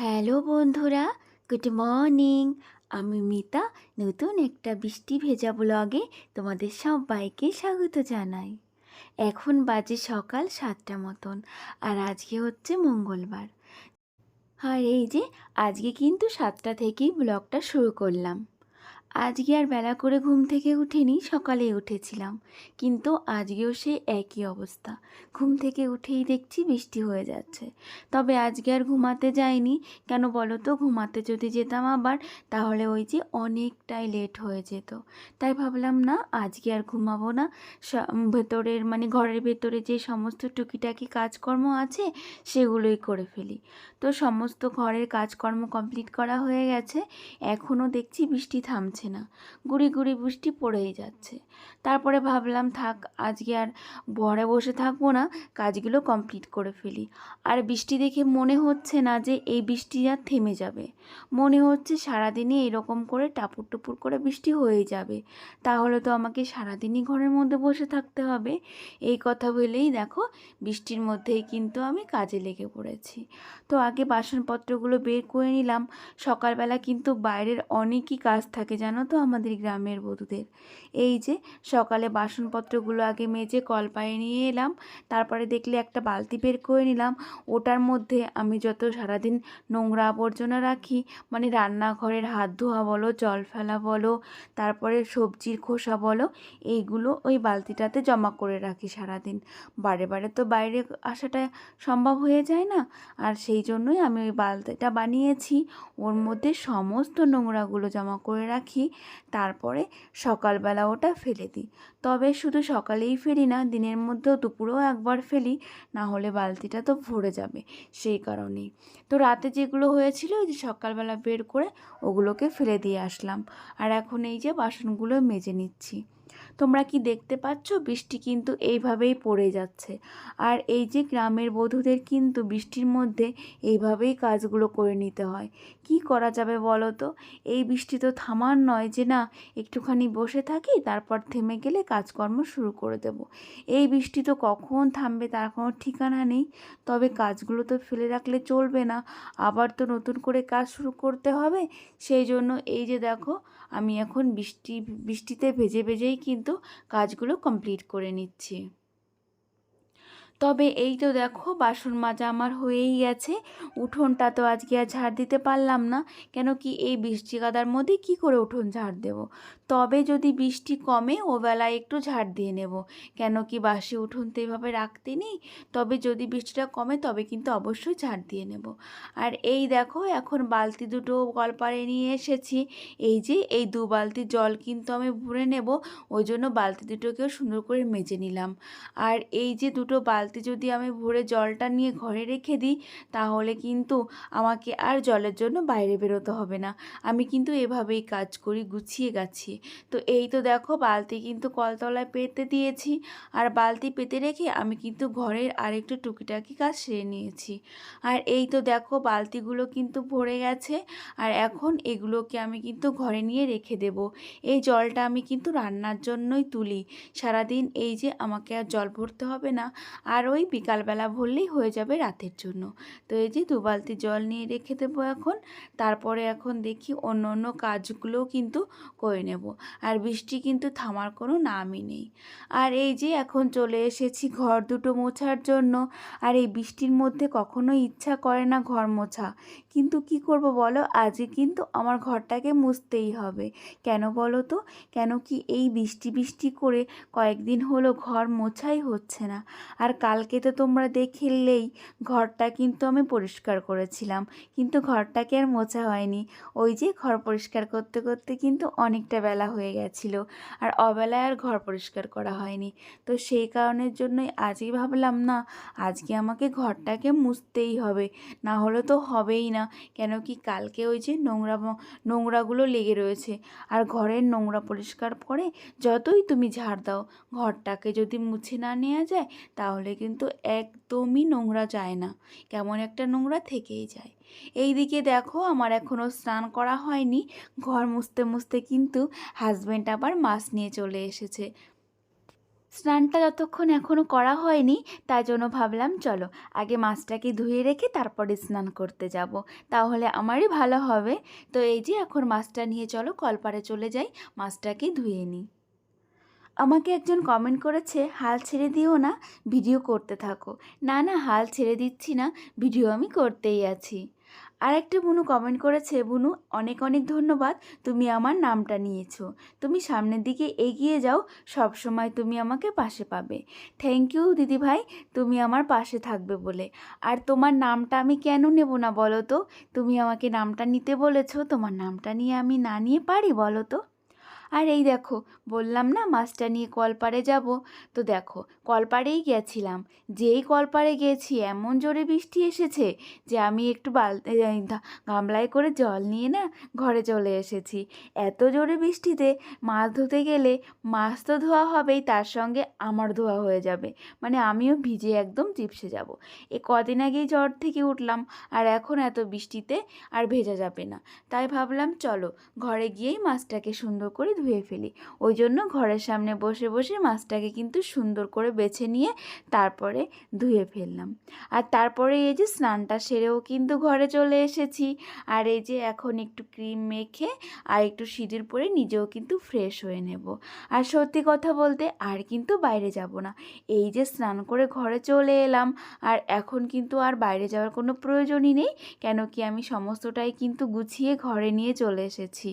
Hello বন্ধুরা, good morning. আমি মিতা। নতুন একটা বৃষ্টি ভেজা ব্লগে তোমাদের সবাইকে স্বাগত জানাই। এখন বাজে সকাল 7টা মতন, আর আজকে হচ্ছে মঙ্গলবার। আর এই যে আজকে কিন্তু 7টা থেকেই ব্লগটা শুরু করলাম। আজকে আর বেলা করে ঘুম থেকে উঠিনি, সকালে উঠেছিলাম, কিন্তু আজকেও সে একই অবস্থা। ঘুম থেকে উঠেই দেখছি বৃষ্টি হয়ে যাচ্ছে। তবে আজকে আর ঘুমাতে যাইনি। কেন বলো তো, ঘুমাতে যদি যেতাম আবার, তাহলে ওই যে অনেকটাই লেট হয়ে যেত। তাই ভাবলাম না, আজকে আর ঘুমাবো না। ভেতরের ঘরের ভেতরে যে সমস্ত টুকিটাকি কাজকর্ম আছে সেগুলোই করে ফেলি। তো সমস্ত ঘরের কাজকর্ম কমপ্লিট করা হয়ে গেছে। এখনও দেখছি বৃষ্টি থামছে না, গুড়ি গুড়ি বৃষ্টি পড়েই যাচ্ছে। তারপরে ভাবলাম থাক, আজকে আর ঘরে বসে থাকবো না, কাজগুলো কমপ্লিট করে ফেলি। আর বৃষ্টি দেখে মনে হচ্ছে না যে এই বৃষ্টি আর থেমে যাবে। মনে হচ্ছে সারাদিনই এরকম করে টাপুর টুপুর করে বৃষ্টি হয়েই যাবে। তাহলে তো আমাকে সারাদিনই ঘরের মধ্যে বসে থাকতে হবে। এই কথা বলেই দেখো, বৃষ্টির মধ্যেই কিন্তু আমি কাজে লেগে পড়েছি। তো আগে বাসনপত্রগুলো বের করে নিলাম। সকালবেলা কিন্তু বাইরের অনেকই কাজ থাকে জানো তো আমাদের গ্রামের বধূদের। এই যে সকালে বাসনপত্রগুলো আগে মেজে কলপায়ে নিয়ে এলাম। তারপরে দেখলে একটা বালতি বের করে নিলাম। ওটার মধ্যে আমি যত সারাদিন নোংরা আবর্জনা রাখি, রান্নাঘরের হাত ধোয়া বলো, জল ফেলা বলো, তারপরে সবজির খোসা বলো, এইগুলো ওই বালতিটাতে জমা করে রাখি সারাদিন। বারে বারে তো বাইরে আসাটা সম্ভব হয়ে যায় না, আর সেই জন্যই আমি ওই বালতিটা বানিয়েছি। ওর মধ্যে সমস্ত নোংরাগুলো জমা করে রাখি, তারপরে সকালবেলা ওটা ফেলে দিই। তবে শুধু সকালেই ফেলি না, দিনের মধ্যেও দুপুরেও একবার ফেলি, না হলে বালতিটা তো ভরে যাবে, সেই কারণেই। তো রাতে যেগুলো হয়েছিল ওই যে সকালবেলা বের করে ওগুলোকে ফেলে দিয়ে আসলাম। আর এখন এই যে বাসনগুলো মেজে নিচ্ছি। তোমরা কি দেখতে পাচ্ছ, বৃষ্টি কিন্তু এইভাবেই পড়ে যাচ্ছে। আর এই যে গ্রামের বধূদের কিন্তু বৃষ্টির মধ্যে এইভাবেই কাজগুলো করে নিতে হয়। কি করা যাবে বলো তো? এই বৃষ্টি তো থামার নয় যে না একটুখানি বসে থাকি, তারপর থেমে গেলে কাজকর্ম শুরু করে দেব। এই বৃষ্টি তো কখন থামবে তার কোনো ঠিকানা নেই। তবে কাজগুলো তো ফেলে রাখলে চলবে না, আবার তো নতুন করে কাজ শুরু করতে হবে। সেই জন্য এই যে দেখো, আমি এখন বৃষ্টিতে ভেজে ভেজেই কিন্তু কাজগুলো কমপ্লিট করে নিচ্ছি। তবে এই তো দেখো, বাসন মাজা আমার হয়েই গেছে। উঠোনটা তো আজকে আর ঝাড় দিতে পারলাম না, কেন কি এই বৃষ্টি কাদার মধ্যে কি করে উঠোন ঝাড় দেব। তবে যদি বৃষ্টি কমে ওবেলায় একটু ঝাড় দিয়ে নেব, কেন কি বাসি উঠোন তো এভাবে রাখতে নেই। তবে যদি বৃষ্টিটা কমে তবে কিন্তু অবশ্যই ঝাড় দিয়ে নেব। আর এই দেখো, এখন বালতি দুটো কলপাড়ে নিয়ে এসেছি। এই যে এই 2 বালতি জল কিন্তু আমি ভরে নেব, ওই জন্য বালতি দুটোকেও সুন্দর করে মেজে নিলাম। আর এই যে দুটো বালতি যদি আমি ভরে জলটা নিয়ে ঘরে রেখে দিই, তাহলে কিন্তু আমাকে আর জলের জন্য বাইরে বেরোতে হবে না। আমি কিন্তু এভাবেই কাজ করি, গুছিয়ে গাছিয়ে। তো এই তো দেখো, বালতি কিন্তু কলতলায় পেতে দিয়েছি। আর বালতি পেতে রেখে আমি কিন্তু ঘরের আরেকটু টুকিটাকি কাজ সেরে নিয়েছি। আর এই তো দেখো, বালতিগুলো কিন্তু ভরে গেছে। আর এখন এগুলোকে আমি কিন্তু ঘরে নিয়ে রেখে দেব। এই জলটা আমি কিন্তু রান্নার জন্যই তুলি। সারাদিন এই যে আমাকে আর জল ভরতে হবে না, আর ওই বিকালবেলা ভরলেই হয়ে যাবে রাতের জন্য। তো এই যে 2 বালতি জল নিয়ে রেখে দেবো এখন। তারপরে এখন দেখি অন্য অন্য কাজগুলোও কিন্তু করে নেব। আর বৃষ্টি কিন্তু থামার কোনো নামই নেই। আর এই যে এখন চলে এসেছি ঘর দুটো মোছার জন্য। আর এই বৃষ্টির মধ্যে কখনো ইচ্ছা করে না ঘর মোছা, কিন্তু কি করব বলো, আজকে কিন্তু আমার ঘরটাকে মুছতেই হবে। কেন বলো তো? কেন কি এই বৃষ্টি বৃষ্টি করে কয়েকদিন হলো ঘর মোছাই হচ্ছে না। আর কালকে তো তোমরা দেখলেই, ঘরটা কিন্তু আমি পরিষ্কার করেছিলাম, কিন্তু ঘরটাকে আর মোছা হয়নি। ওই যে ঘর পরিষ্কার করতে করতে কিন্তু অনেকটা বেলা হয়ে গেছিল, আর অবেলায় আর ঘর পরিষ্কার করা হয়নি। তো সেই কারণের জন্যই আজই ভাবলাম না, আজকে আমাকে ঘরটাকে মুছতেই হবে, না হলে তো হবেই না। কেন কি কালকে ওই যে নোংরাগুলো লেগে রয়েছে। আর ঘরের নোংরা পরিষ্কার করে যতই তুমি ঝাড় দাও, ঘরটাকে যদি মুছে না নেওয়া যায়, তাহলে কিন্তু একদমই নোংরা যায় না, কেমন একটা নোংরা থেকেই যায়। এই দিকে দেখো, আমার এখনও স্নান করা হয়নি। ঘর মুছতে মুছতে কিন্তু হাজব্যান্ড আবার মাছ নিয়ে চলে এসেছে। স্নানটা যতক্ষণ এখনও করা হয়নি, তাই জন্য ভাবলাম চলো আগে মাছটাকে ধুয়ে রেখে তারপরে স্নান করতে যাব, তাহলে আমারই ভালো হবে। তো এই যে এখন মাছটা নিয়ে চলো কলপাড়ে চলে যাই, মাছটাকে ধুয়ে নিই। আমাকে একজন কমেন্ট করেছে, হাল ছেড়ে দিও না, ভিডিও করতে থাকো। না না, হাল ছেড়ে দিচ্ছি না, ভিডিও আমি করতেই আছি। আর একটা বুনু কমেন্ট করেছে, বুনু অনেক অনেক ধন্যবাদ, তুমি আমার নামটা নিয়েছো, তুমি সামনের দিকে এগিয়ে যাও, সব সময় তুমি আমাকে পাশে পাবে। থ্যাংক ইউ দিদি ভাই, তুমি আমার পাশে থাকবে বলে। আর তোমার নামটা আমি কেন নেব না বলো তো? তুমি আমাকে নামটা নিতে বলেছো, তোমার নামটা নিয়ে আমি না নিয়ে পারি বলো তো? আর এই দেখো, বললাম না মাছটা নিয়ে কলপাড়ে যাব, তো দেখো কলপাড়েই গেছিলাম। যেই কলপাড়ে গেছি এমন জোরে বৃষ্টি এসেছে যে আমি একটু গামলায় করে জল নিয়ে না ঘরে চলে এসেছি। এত জোরে বৃষ্টিতে মাছ ধুতে গেলে মাছ তো ধোয়া হবেই, তার সঙ্গে আমার ধোয়া হয়ে যাবে, মানে আমিও ভিজে একদম চিপসে যাব। কদিন আগেই জ্বর থেকে উঠলাম, আর এখন এত বৃষ্টিতে আর ভেজা যাবে না। তাই ভাবলাম চলো ঘরে গিয়েই মাছটাকে সুন্দর করে ধুয়ে ফেলি। ওই জন্য ঘরের সামনে বসে বসে মাছটাকে কিন্তু সুন্দর করে বেছে নিয়ে তারপরে ধুয়ে ফেললাম। আর তারপরে এই যে স্নানটা সেরেও কিন্তু ঘরে চলে এসেছি। আর এই যে এখন একটু ক্রিম মেখে আর একটু সিঁদুর পরে নিজেও কিন্তু ফ্রেশ হয়ে নেব। আর সত্যি কথা বলতে আর কিন্তু বাইরে যাব না, এই যে স্নান করে ঘরে চলে এলাম, আর এখন কিন্তু আর বাইরে যাওয়ার কোনো প্রয়োজনই নেই। কেন কি আমি সমস্তটাই কিন্তু গুছিয়ে ঘরে নিয়ে চলে এসেছি।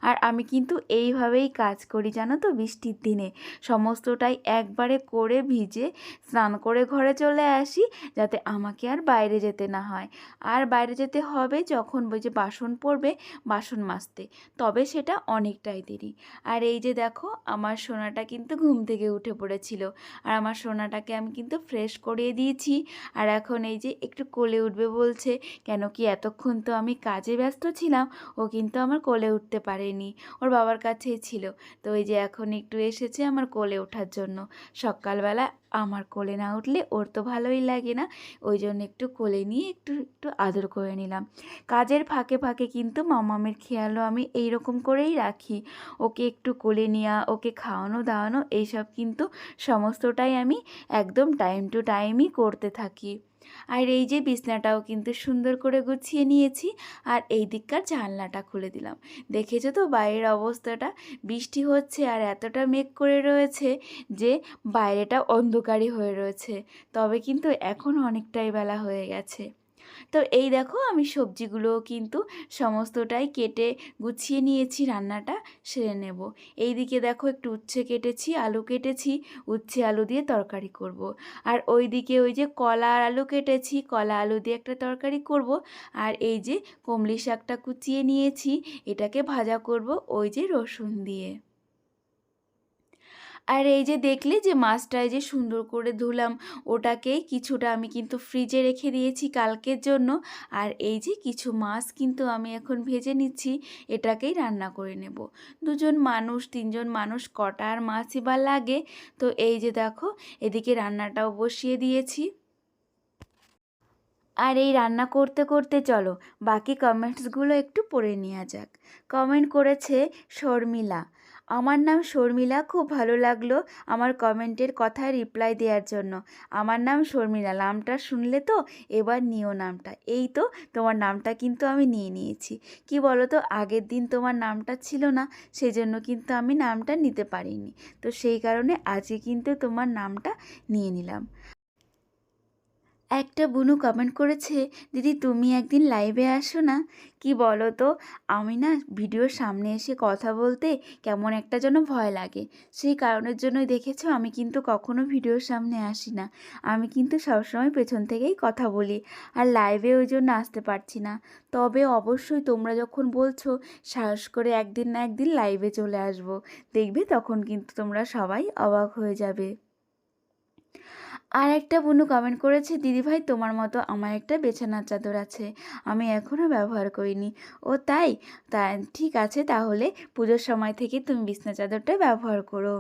আর আমি কিন্তু এইভাবেই কাজ করি জানো তো, বৃষ্টির দিনে সমস্তটাই একবারে করে ভিজে স্নান করে ঘরে চলে আসি, যাতে আমাকে আর বাইরে যেতে না হয়। আর বাইরে যেতে হবে যখন ওই যে বাসন পড়বে, বাসন মাজতে, তবে সেটা অনেকটাই দেরি। আর এই যে দেখো আমার সোনাটা কিন্তু ঘুম থেকে উঠে পড়েছিল, আর আমার সোনাটাকে আমি কিন্তু ফ্রেশ করিয়ে দিয়েছি। আর এখন এই যে একটু কোলে উঠবে বলছে, কেন কি এতক্ষণ তো আমি কাজে ব্যস্ত ছিলাম, ও কিন্তু আমার কোলে উঠতে পারেনি, ওর বাবার কাছেই ছিল। তো ওই যে এখন একটু এসেছে আমার কোলে ওঠার জন্য। সকালবেলা আমার কোলে না উঠলে ওর তো ভালোই লাগে না, ওই জন্য একটু কোলে নিয়ে একটু একটু আদর করে নিলাম। কাজের ফাঁকে ফাঁকে কিন্তু মামামের খেয়ালও আমি এইরকম করেই রাখি, ওকে একটু কোলে নেওয়া, ওকে খাওয়ানো দাওয়ানো, এইসব কিন্তু সমস্তটাই আমি একদম টাইম টু টাইমই করতে থাকি। আর এই যে বিছনাটাও কিন্তু সুন্দর করে গুছিয়ে নিয়েছি, আর এই দিককার জানলাটা খুলে দিলাম। দেখেছো তো বাইরের অবস্থাটা, বৃষ্টি হচ্ছে আর এতটা মেঘ করে রয়েছে যে বাইরেটা অন্ধকারই হয়ে রয়েছে, তবে কিন্তু এখন অনেকটাই বেলা হয়ে গেছে। তো এই দেখো আমি সবজিগুলোও কিন্তু সমস্তটাই কেটে গুছিয়ে নিয়েছি, রান্নাটা সেরে নেব। এইদিকে দেখো একটু উচ্ছে কেটেছি, আলু কেটেছি, উচ্ছে আলু দিয়ে তরকারি করব। আর ওইদিকে ওই যে কলা আর আলু কেটেছি, কলা আলু দিয়ে একটা তরকারি করব। আর এই যে কমলি শাকটা কুচিয়ে নিয়েছি, এটাকে ভাজা করব ওই যে রসুন দিয়ে। আর এই যে দেখলে যে মাছটা এই যে সুন্দর করে ধুলাম, ওটাকেই কিছুটা আমি কিন্তু ফ্রিজে রেখে দিয়েছি কালকের জন্য। আর এই যে কিছু মাছ কিন্তু আমি এখন ভেজে নিচ্ছি, এটাকেই রান্না করে নেব। দুজন মানুষ, তিনজন মানুষ কটা আর মাছই বা লাগে। তো এই যে দেখো এদিকে রান্নাটাও বসিয়ে দিয়েছি। আর এই রান্না করতে করতে চলো বাকি কমেন্টসগুলো একটু পড়ে নেওয়া যাক। কমেন্ট করেছে শর্মিলা, আমার নাম শর্মিলা, খুব ভালো লাগলো আমার কমেন্টের কথায় রিপ্লাই দেওয়ার জন্য। আমার নাম শর্মিলা, নামটা শুনলে তো, এবার নিও নামটা। এই তো তোমার নামটা কিন্তু আমি নিয়ে নিয়েছি। কি বলো তো, আগের দিন তোমার নামটা ছিল না, সেই জন্য কিন্তু আমি নামটা নিতে পারিনি। তো সেই কারণে আজকে কিন্তু তোমার নামটা নিয়ে নিলাম। একটা বুনু কমেন্ট করেছে, দিদি তুমি একদিন লাইভে আসো না। কি বলো তো, আমি না ভিডিওর সামনে এসে কথা বলতে কেমন একটা যেন ভয় লাগে, সেই কারণের জন্যই দেখেছো আমি কিন্তু কখনো ভিডিওর সামনে আসি না। আমি কিন্তু সবসময় পেছন থেকেই কথা বলি, আর লাইভে ওই জন্য আসতে পারছি না। তবে অবশ্যই তোমরা যখন বলছো, সাহস করে একদিন না একদিন লাইভে চলে আসবো, দেখবে তখন কিন্তু তোমরা সবাই অবাক হয়ে যাবে। আর একটা বুনু কমেন্ট করেছে, দিদিভাই তোমার মতো আমার একটা বিছানার চাদর আছে, আমি এখনও ব্যবহার করিনি। ও তাই? তা ঠিক আছে, তাহলে পুজোর সময় থেকে তুমি বিছানা চাদরটা ব্যবহার করো।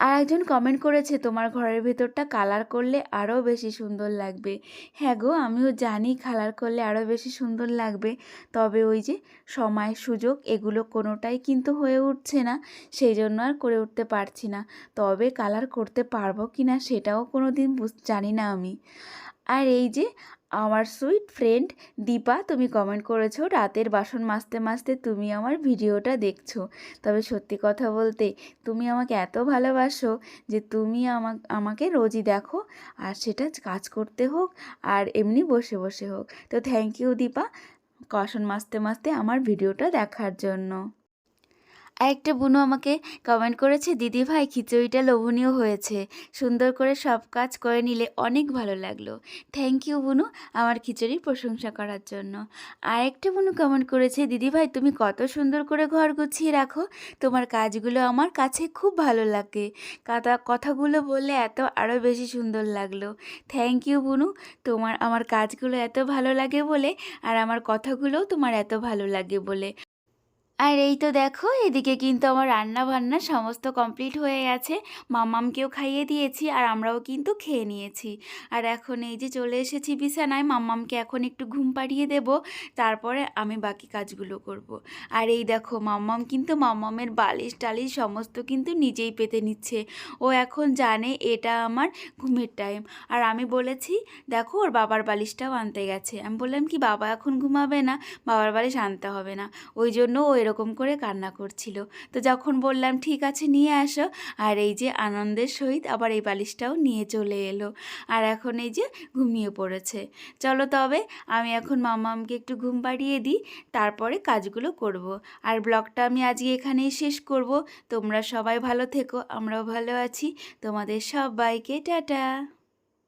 আর একজন কমেন্ট করেছে তোমার ঘরের ভেতরটা কালার করলে আরও বেশি সুন্দর লাগবে। হ্যাঁ গো, আমিও জানি কালার করলে আরও বেশি সুন্দর লাগবে, তবে ওই যে সময় সুযোগ এগুলো কোনোটাই কিন্তু হয়ে উঠছে না, সেই জন্য আর করে উঠতে পারছি না। তবে কালার করতে পারবো কি না সেটাও কোনো দিন জানি না আমি। আর এই যে আমার সুইট ফ্রেন্ড দীপা, তুমি কমেন্ট করেছো রাতের বাসন মাজতে মাজতে তুমি আমার ভিডিওটা দেখছো। তবে সত্যি কথা বলতে তুমি আমাকে এত ভালোবাসো যে তুমি আমাকে রোজই দেখো, আর সেটা কাজ করতে হোক আর এমনি বসে বসে হোক। তো থ্যাংক ইউ দীপা, বাসন মাজতে মাজতে আমার ভিডিওটা দেখার জন্য। আরেকটা বুনু আমাকে কমেন্ট করেছে, দিদি ভাই খিচুড়িটা লোভনীয় হয়েছে, সুন্দর করে সব কাজ করে নিলে অনেক ভালো লাগলো। থ্যাংক ইউ বুনু আমার খিচুড়ির প্রশংসা করার জন্য। আরেকটা বুনু কমেন্ট করেছে, দিদি ভাই তুমি কত সুন্দর করে ঘর গুছিয়ে রাখো, তোমার কাজগুলো আমার কাছে খুব ভালো লাগে, কথাগুলো বললে আরও বেশি সুন্দর লাগলো। থ্যাংক ইউ বুনু, আমার কাজগুলো এত ভালো লাগে বলে, আর আমার কথাগুলোও তোমার এত ভালো লাগে বলে। আর এই তো দেখো এদিকে কিন্তু আমার রান্না বান্না সমস্ত কমপ্লিট হয়ে গেছে, মাম্মামকেও খাইয়ে দিয়েছি আর আমরাও কিন্তু খেয়ে নিয়েছি। আর এখন এই যে চলে এসেছি বিছানায়, মাম্মামকে এখন একটু ঘুম পাড়িয়ে দেব, তারপরে আমি বাকি কাজগুলো করব। আর এই দেখো মাম্মাম কিন্তু মাম্মামের বালিশ টালিশ সমস্ত কিন্তু নিজেই পেতে নিচ্ছে, ও এখন জানে এটা আমার ঘুমের টাইম। আর আমি বলেছি দেখো ওর বাবার বালিশটাও আনতে গেছে, আমি বললাম কি বাবা এখন ঘুমাবে না, বাবার বালিশ আনতে হবে না, ওই জন্য ও এরকম করে কান্না করছিল। তো যখন বললাম ঠিক আছে নিয়ে আসো, আর এই যে আনন্দের সহিত আবার এই বালিশটাও নিয়ে চলে এলো, আর এখন এই যে ঘুমিয়ে পড়েছে। চলো তবে আমি এখন মাম্মামকে একটু ঘুম পাড়িয়ে দিই, তারপরে কাজগুলো করব। আর ব্লগটা আমি আজকে এখানেই শেষ করব। তোমরা সবাই ভালো থেকো, আমরাও ভালো আছি। তোমাদের সবাইকে টাটা।